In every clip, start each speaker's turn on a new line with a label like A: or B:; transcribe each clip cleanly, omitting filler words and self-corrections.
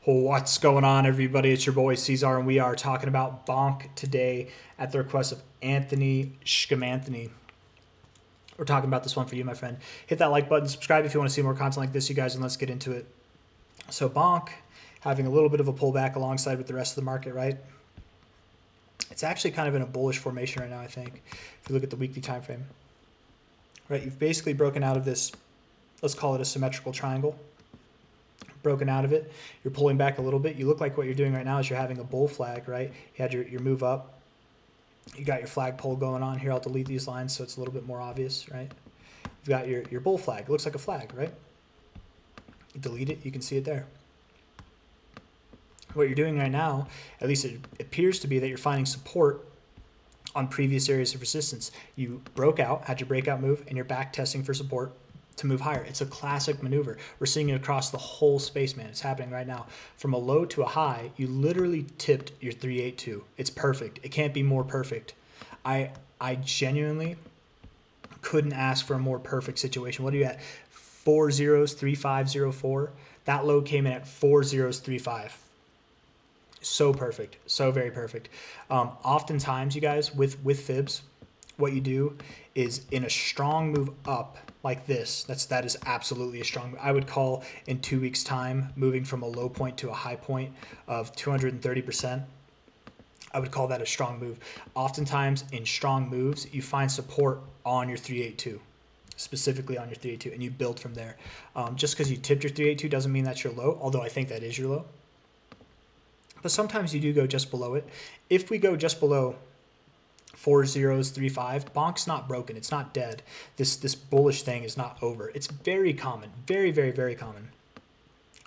A: What's going on, everybody? It's your boy C-Zar, and we are talking about BONK today at the request of Anthony Shkamanthony. We're talking about this one for you, my friend. Hit that like button, subscribe if you want to see more content like this, you guys, and let's get into it. So BONK having a little bit of a pullback alongside with the rest of the market, right? It's actually kind of in a bullish formation right now, I think, if you look at the weekly time frame. Right, you've basically broken out of this, let's call it a symmetrical triangle. Broken out of it, you're pulling back a little bit. You look like what you're doing right now is you're having a bull flag, right? You had your move up, you got your flag pull going on here. I'll delete these lines so it's a little bit more obvious, right? You've got your bull flag. It looks like a flag, right? You delete it, you can see it there. What you're doing right now, at least it appears to be, that you're finding support on previous areas of resistance. You broke out, had your breakout move, and you're back testing for support to move higher. It's a classic maneuver. We're seeing it across the whole space, man. It's happening right now. From a low to a high, you literally tipped your 382. It's perfect. It can't be more perfect. I genuinely couldn't ask for a more perfect situation. What are you at? 403504. That low came in at 4035. So perfect. So very perfect. Oftentimes, you guys, with fibs, what you do is in a strong move up like this, that is absolutely a strong move. I would call in 2 weeks time moving from a low point to a high point of 230%. I would call that a strong move. Oftentimes in strong moves, you find support on your 382, specifically on your 382, and you build from there. Just because you tipped your 382 doesn't mean that's your low, although I think that is your low. But sometimes you do go just below it. If we go just below 4035, BONK's not broken. It's not dead. This bullish thing is not over. It's very common, very, very, very common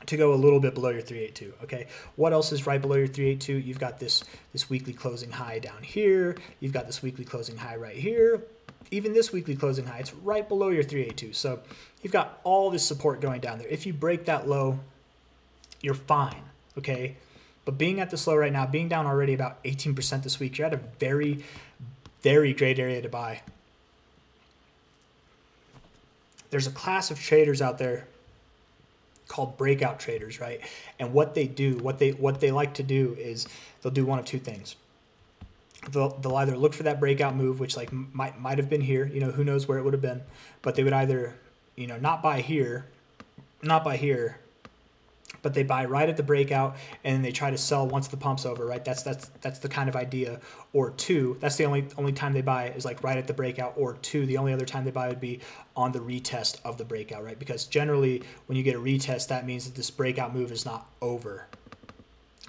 A: to go a little bit below your 382. Okay, what else is right below your 382? You've got this weekly closing high down here. You've got this weekly closing high right here. Even this weekly closing high, it's right below your 382. So you've got all this support going down there. If you break that low, you're fine. Okay. But being at this low right now, being down already about 18% this week, you're at a very, very great area to buy. There's a class of traders out there called breakout traders, right? And what they do, what they like to do is they'll do one of two things. They'll either look for that breakout move, which like might have been here, you know, who knows where it would have been, but they would either, you know, not buy here, but they buy right at the breakout and then they try to sell once the pump's over, right? That's the kind of idea. Or two, that's the only time they buy is like right at the breakout. Or two, the only other time they buy would be on the retest of the breakout, right? Because generally when you get a retest, that means that this breakout move is not over.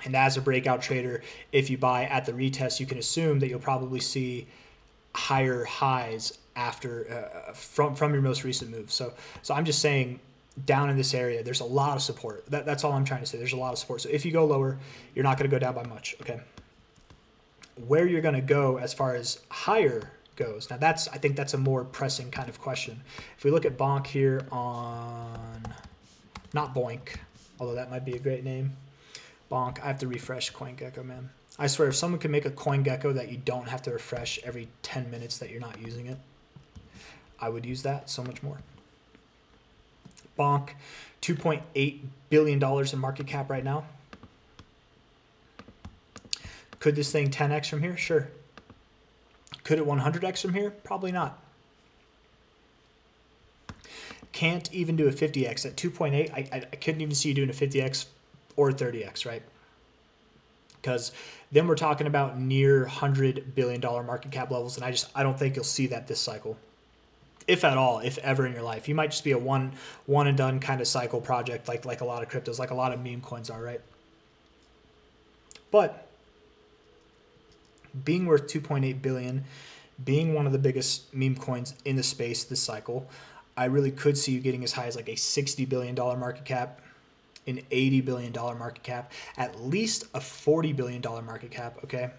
A: And as a breakout trader, if you buy at the retest, you can assume that you'll probably see higher highs after from your most recent move. So I'm just saying, down in this area, there's a lot of support. That's all I'm trying to say. There's a lot of support. So if you go lower, you're not going to go down by much. Okay. Where you're going to go as far as higher goes, now I think that's a more pressing kind of question. If we look at BONK here on, not BOINK, although that might be a great name. BONK. I have to refresh CoinGecko, man. I swear, if someone can make a CoinGecko that you don't have to refresh every 10 minutes that you're not using it, I would use that so much more. BONK, $2.8 billion in market cap right now. Could this thing 10x from here? Sure. Could it 100x from here? Probably not. Can't even do a 50x. At 2.8, I couldn't even see you doing a 50x or 30x, right? Because then we're talking about near $100 billion market cap levels, and I don't think you'll see that this cycle. If at all, if ever in your life. You might just be a one and done kind of cycle project like a lot of cryptos, like a lot of meme coins are, right? But being worth 2.8 billion, being one of the biggest meme coins in the space this cycle, I really could see you getting as high as like a $60 billion market cap, an $80 billion market cap, at least a $40 billion market cap, okay?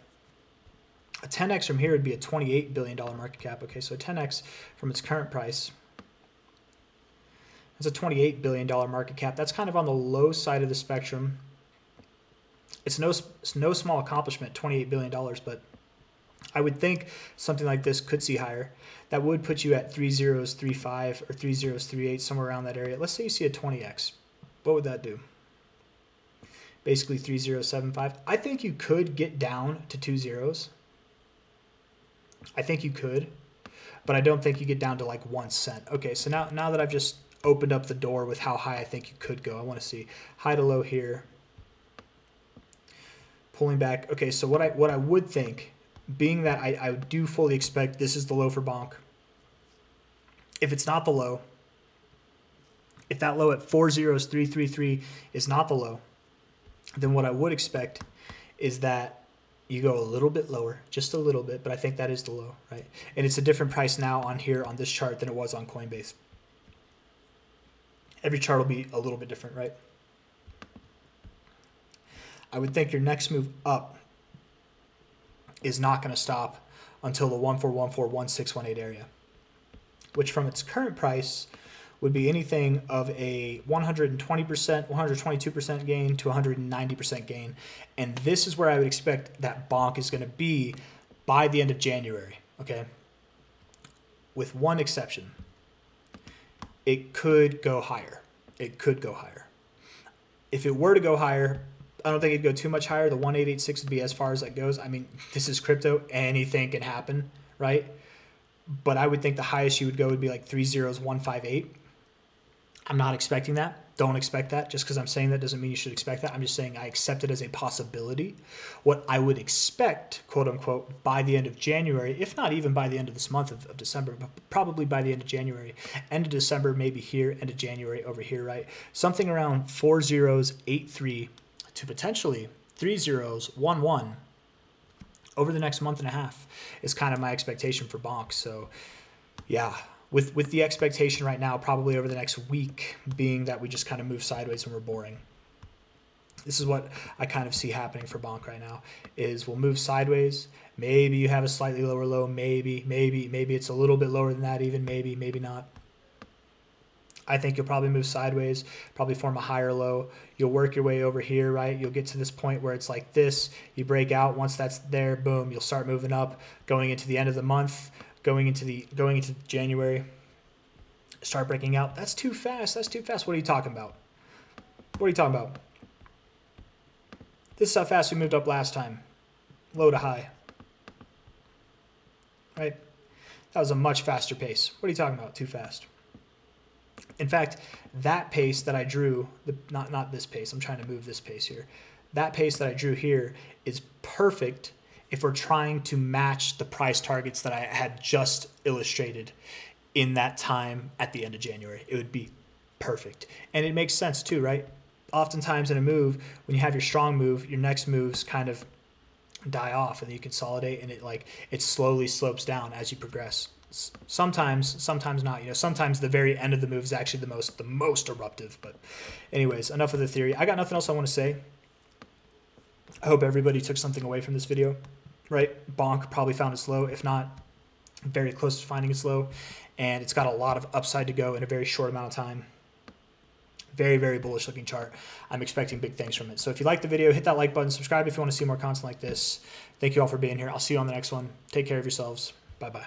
A: A 10x from here would be a $28 billion market cap. Okay, so a 10x from its current price is a $28 billion market cap. That's kind of on the low side of the spectrum. It's no small accomplishment, $28 billion, but I would think something like this could see higher. That would put you at 3035 or 3038, somewhere around that area. Let's say you see a 20x. What would that do? basically 3075. I think you could get down to 2 zeros. I think you could, but I don't think you get down to like 1 cent. Okay, so now that I've just opened up the door with how high I think you could go, I want to see high to low here. Pulling back. Okay, so what I would think, being that I do fully expect this is the low for BONK. If it's not the low, if that low at 40333 is not the low, then what I would expect is that you go a little bit lower, just a little bit, but I think that is the low, right? And it's a different price now on here on this chart than it was on Coinbase. Every chart will be a little bit different, right? I would think your next move up is not going to stop until the 14141618 area, which from its current price would be anything of a 120%, 122% gain to 190% gain. And this is where I would expect that BONK is going to be by the end of January, okay? With one exception. It could go higher. It could go higher. If it were to go higher, I don't think it'd go too much higher. The 1886 would be as far as that goes. I mean, this is crypto. Anything can happen, right? But I would think the highest you would go would be like 30158. I'm not expecting that. Don't expect that. Just because I'm saying that doesn't mean you should expect that. I'm just saying I accept it as a possibility. What I would expect, quote unquote, by the end of January, if not even by the end of this month of December, but probably by the end of January, end of December, maybe here, end of January over here, right? Something around 4083 to potentially 3011 over the next month and a half is kind of my expectation for BONK. So yeah, with the expectation right now, probably over the next week, being that we just kind of move sideways and we're boring. This is what I kind of see happening for BONK right now, is we'll move sideways. Maybe you have a slightly lower low, maybe it's a little bit lower than that even, maybe not. I think you'll probably move sideways, probably form a higher low. You'll work your way over here, right? You'll get to this point where it's like this. You break out. Once that's there, boom, you'll start moving up, going into the end of the month, going into January. Start breaking out. That's too fast. That's too fast. What are you talking about? What are you talking about? This is how fast we moved up last time. Low to high. Right? That was a much faster pace. What are you talking about? Too fast. In fact, that pace that I drew, not this pace, I'm trying to move this pace here. That pace that I drew here is perfect if we're trying to match the price targets that I had just illustrated in that time at the end of January. It would be perfect. And it makes sense too, right? Oftentimes in a move, when you have your strong move, your next moves kind of die off and then you consolidate and it slowly slopes down as you progress. Sometimes not. You know, sometimes the very end of the move is actually the most eruptive. But anyways, enough of the theory. I got nothing else I want to say. I hope everybody took something away from this video, right? BONK probably found its low, if not very close to finding its low, and it's got a lot of upside to go in a very short amount of time. Very, very bullish looking chart. I'm expecting big things from it. So if you like the video, hit that like button, subscribe if you want to see more content like this. Thank you all for being here. I'll see you on the next one. Take care of yourselves. Bye-bye.